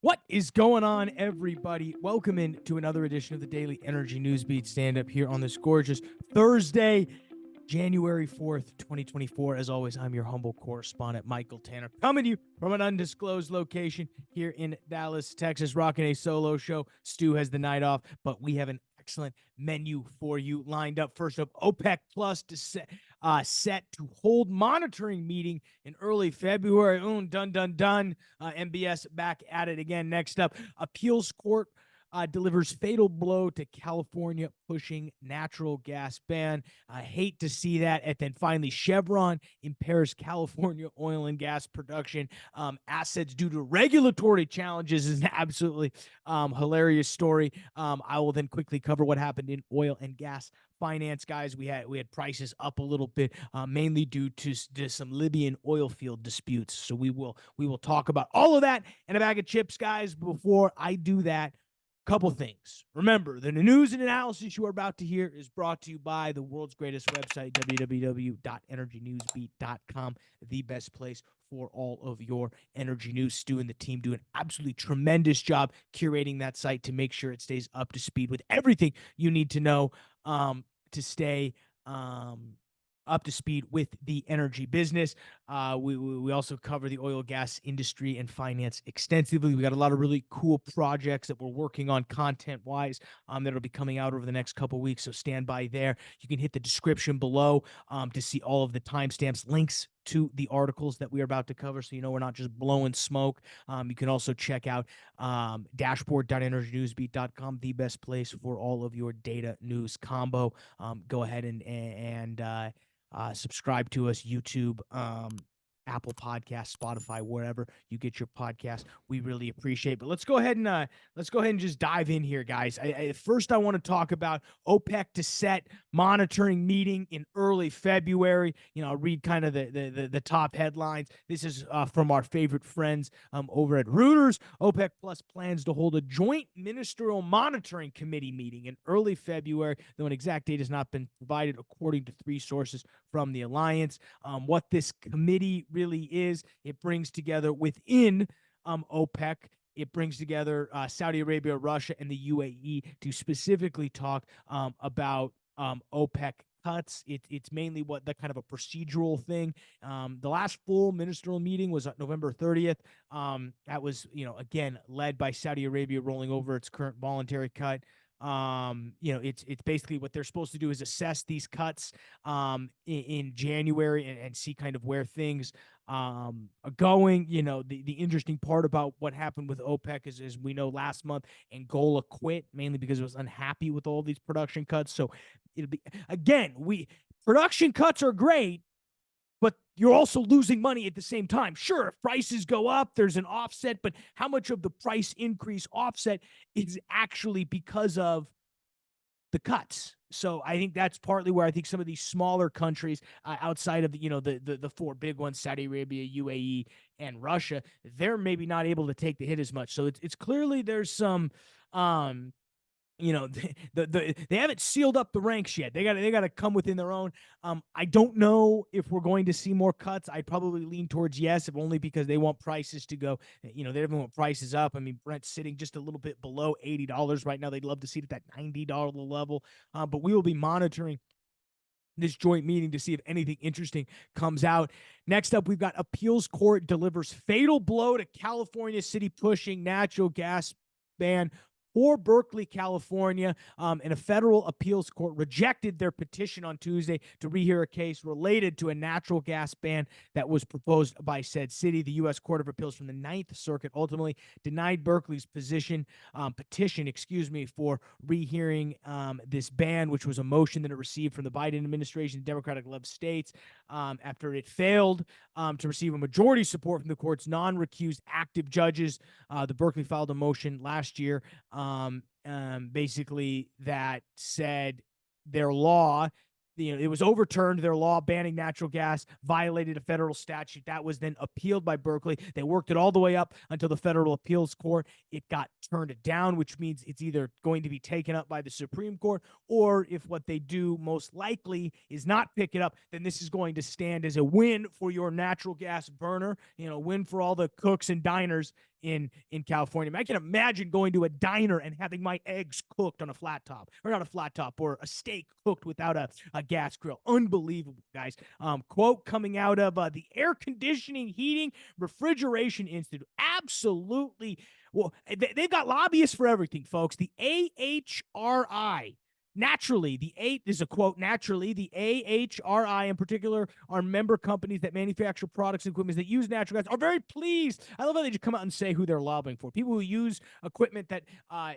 What is going on, everybody? Welcome in to another edition of the Daily Energy News Beat Stand-Up here on this gorgeous Thursday, January 4th, 2024. As always, I'm your humble correspondent, Michael Tanner, coming to you from an undisclosed location here in Dallas, Texas, rocking a solo show. Stu has the night off, but we have an excellent menu for you lined up. First up, OPEC Plus to set to hold monitoring meeting in early February. Done. MBS back at it again. Next up, appeals court delivers fatal blow to California pushing natural gas ban. I hate to see that. And then finally, Chevron impairs California oil and gas production assets due to regulatory challenges. Is an absolutely hilarious story. I will then quickly cover what happened in oil and gas finance, guys. We had prices up a little bit, mainly due to some Libyan oil field disputes. So we will talk about all of that and a bag of chips, guys. Before I do that, couple things. Remember, the news and analysis you are about to hear is brought to you by the world's greatest website, www.energynewsbeat.com, the best place for all of your energy news. Stu and the team do an absolutely tremendous job curating that site to make sure it stays up to speed with everything you need to know to stay up to speed with the energy business. We also cover the oil, gas industry, and finance extensively. We got a lot of really cool projects that we're working on content-wise that'll be coming out over the next couple weeks, so stand by there. You can hit the description below to see all of the timestamps, links to the articles that we are about to cover, so you know we're not just blowing smoke. You can also check out dashboard.energynewsbeat.com, the best place for all of your data news combo. Go ahead and subscribe to us, YouTube, Apple Podcasts, Spotify, wherever you get your podcast. We really appreciate it. But let's go ahead and just dive in here, guys. First, I want to talk about OPEC to set monitoring meeting in early February. I'll read kind of the top headlines. This is from our favorite friends over at Reuters. OPEC Plus plans to hold a joint ministerial monitoring committee meeting in early February, though an exact date has not been provided, according to three sources from the alliance. What this committee really is, it brings together within OPEC, it brings together Saudi Arabia, Russia, and the UAE to specifically talk about OPEC cuts. It's mainly what the kind of a procedural thing. The last full ministerial meeting was on November 30th. That was, again, led by Saudi Arabia rolling over its current voluntary cut. It's basically what they're supposed to do is assess these cuts in January and see kind of where things are going. The interesting part about what happened with OPEC is we know last month Angola quit mainly because it was unhappy with all these production cuts. So it'll be, again, production cuts are great, but you're also losing money at the same time. Sure, if prices go up, there's an offset, but how much of the price increase offset is actually because of the cuts? So I think that's partly where I think some of these smaller countries outside of the four big ones, Saudi Arabia, UAE, and Russia, they're maybe not able to take the hit as much. So it's clearly there's some they haven't sealed up the ranks yet. They got to come within their own. I don't know if we're going to see more cuts. I'd probably lean towards yes, if only because they want prices to go. They don't want prices up. I mean, Brent's sitting just a little bit below $80 right now. They'd love to see it at that $90 level. But we will be monitoring this joint meeting to see if anything interesting comes out. Next up, we've got appeals court delivers fatal blow to California city pushing natural gas ban for Berkeley, California, and a federal appeals court rejected their petition on Tuesday to rehear a case related to a natural gas ban that was proposed by said city. The U.S. Court of Appeals from the Ninth Circuit ultimately denied Berkeley's petition, for rehearing this ban, which was a motion that it received from the Biden administration, Democratic-led states, after it failed to receive a majority support from the court's non-recused active judges. The Berkeley filed a motion last year basically that said their law, it was overturned. Their law banning natural gas violated a federal statute. That was then appealed by Berkeley. They worked it all the way up until the federal appeals court. It got turned down, which means it's either going to be taken up by the Supreme Court, or if what they do most likely is not pick it up, then this is going to stand as a win for your natural gas burner, win for all the cooks and diners in California. I can imagine going to a diner and having my eggs cooked on a flat top, or not a flat top, or a steak cooked without a gas grill. Unbelievable, guys. Quote coming out of the Air Conditioning, Heating, Refrigeration Institute. Absolutely. Well, they've got lobbyists for everything, folks. The AHRI. Naturally, this is a quote, naturally, the AHRI in particular are member companies that manufacture products and equipment that use natural gas are very pleased. I love how they just come out and say who they're lobbying for. People who use equipment that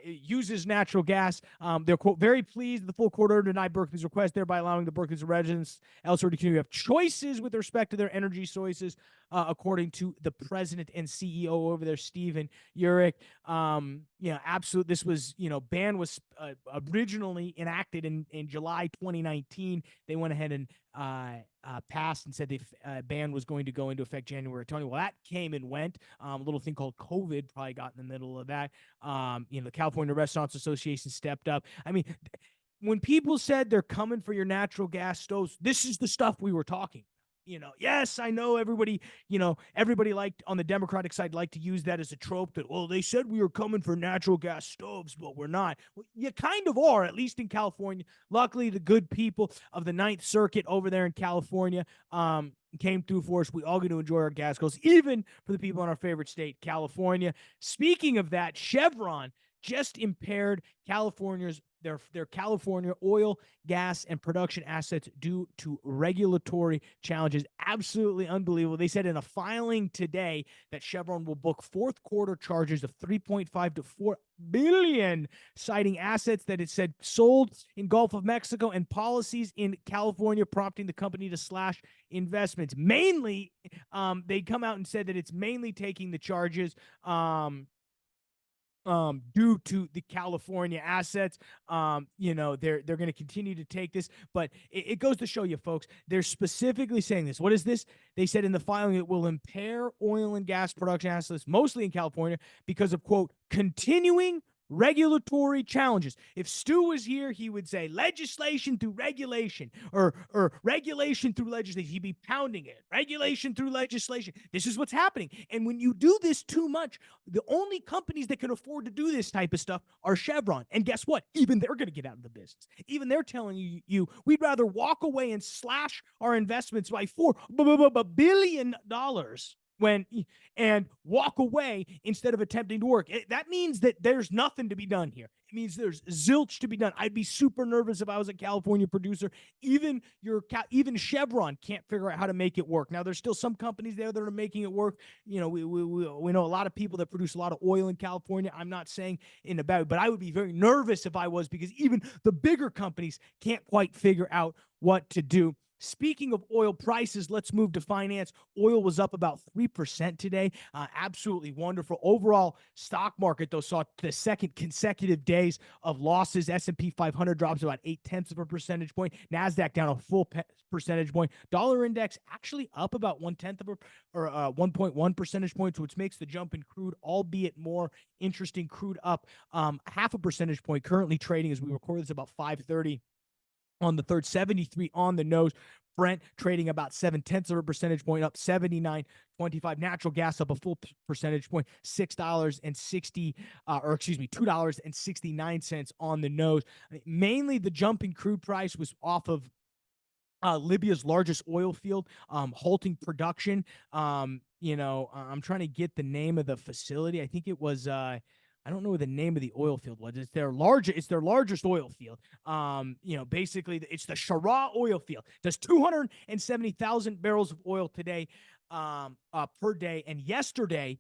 uses natural gas, they're, quote, very pleased with the full court order to deny Berkeley's request, thereby allowing the Berkeley's residents elsewhere to continue to have choices with respect to their energy sources, according to the president and CEO over there, Stephen Urich. Absolutely. This was, ban was originally enacted in July 2019. They went ahead and passed and said the ban was going to go into effect January 20. Well, that came and went. A little thing called COVID probably got in the middle of that. The California Restaurants Association stepped up. I mean, when people said they're coming for your natural gas stoves, this is the stuff we were talking. Yes, I know everybody liked on the Democratic side like to use that as a trope that, well, they said we were coming for natural gas stoves, but we're not. Well, you kind of are, at least in California. Luckily, the good people of the Ninth Circuit over there in California came through for us. We all get to enjoy our gas grills, even for the people in our favorite state, California. Speaking of that, Chevron just impaired their California oil, gas, and production assets due to regulatory challenges. Absolutely unbelievable. They said in a filing today that Chevron will book fourth quarter charges of $3.5 to $4 billion, citing assets that it said sold in Gulf of Mexico and policies in California prompting the company to slash investments. Mainly, they come out and said that it's mainly taking the charges due to the California assets. They're going to continue to take this, but it goes to show you, folks, they're specifically saying this. What is this? They said in the filing it will impair oil and gas production assets, mostly in California, because of, quote, continuing regulatory challenges. If Stu was here, he would say legislation through regulation, or regulation through legislation. He'd be pounding it. Regulation through legislation. This is what's happening. And when you do this too much, the only companies that can afford to do this type of stuff are Chevron. And guess what? Even they're going to get out of the business. Even they're telling you we'd rather walk away and slash our investments by $4 billion and walk away instead of attempting to work. That means that there's nothing to be done here. It means there's zilch to be done. I'd be super nervous if I was a California producer. Even Chevron can't figure out how to make it work. Now, there's still some companies there that are making it work. We know a lot of people that produce a lot of oil in California. I'm not saying in about, but I would be very nervous if I was, because even the bigger companies can't quite figure out what to do. Speaking of oil prices, let's move to finance. Oil was up about 3% today. Absolutely wonderful. Overall stock market, though, saw the second consecutive days of losses. S&P 500 drops about 0.8 of a percentage point. NASDAQ down a full percentage point. Dollar index actually up about 1.1 percentage points, which makes the jump in crude, albeit more interesting. Crude up half a percentage point. Currently trading, as we record this, about 5:30. On the third, 73 on the nose. Brent trading about 0.7 of a percentage point, up 79.25. Natural gas up a full percentage point, $2.69 on the nose. Mainly the jump in crude price was off of Libya's largest oil field halting production. I'm trying to get the name of the facility. I think it was I don't know what the name of the oil field was. It's their largest oil field. Basically it's the Shara oil field. Does 270,000 barrels of oil today per day. And yesterday,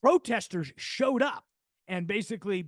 protesters showed up and basically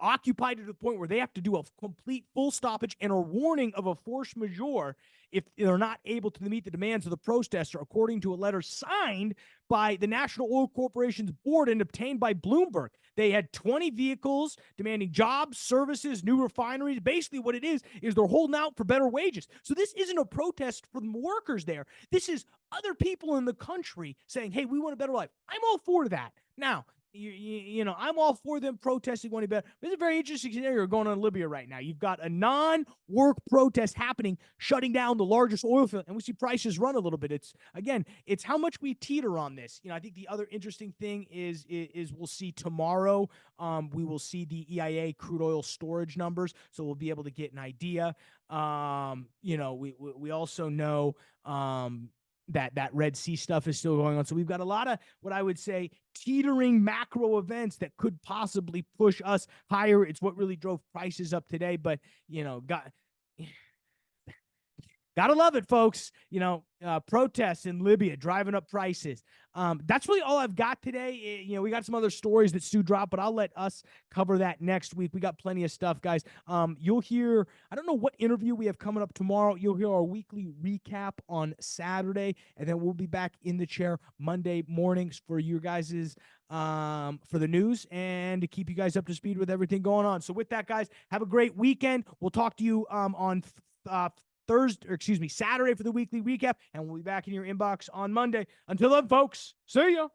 occupied to the point where they have to do a complete full stoppage and a warning of a force majeure if they're not able to meet the demands of the protester, according to a letter signed by the National Oil Corporation's board and obtained by Bloomberg. They had 20 vehicles demanding jobs, services, new refineries. Basically what it is they're holding out for better wages. So this isn't a protest from workers there. This is other people in the country saying, hey, we want a better life. I'm all for that. Now, I'm all for them protesting wanting better. There's a very interesting scenario going on in Libya right now. You've got a non-work protest happening, shutting down the largest oil field, and we see prices run a little bit. It's how much we teeter on this. I think the other interesting thing is we'll see tomorrow. We will see the EIA crude oil storage numbers, so we'll be able to get an idea. We also know that Red Sea stuff is still going on. So we've got a lot of what I would say teetering macro events that could possibly push us higher. It's what really drove prices up today. But, gotta love it, folks. Protests in Libya driving up prices. That's really all I've got today. We got some other stories that Stu dropped, but I'll let us cover that next week. We got plenty of stuff, guys. You'll hear, I don't know what interview we have coming up tomorrow. You'll hear our weekly recap on Saturday, and then we'll be back in the chair Monday mornings for you guys's for the news and to keep you guys up to speed with everything going on. So with that, guys, have a great weekend. We'll talk to you on Saturday for the weekly recap, and we'll be back in your inbox on Monday. Until then, folks, see ya.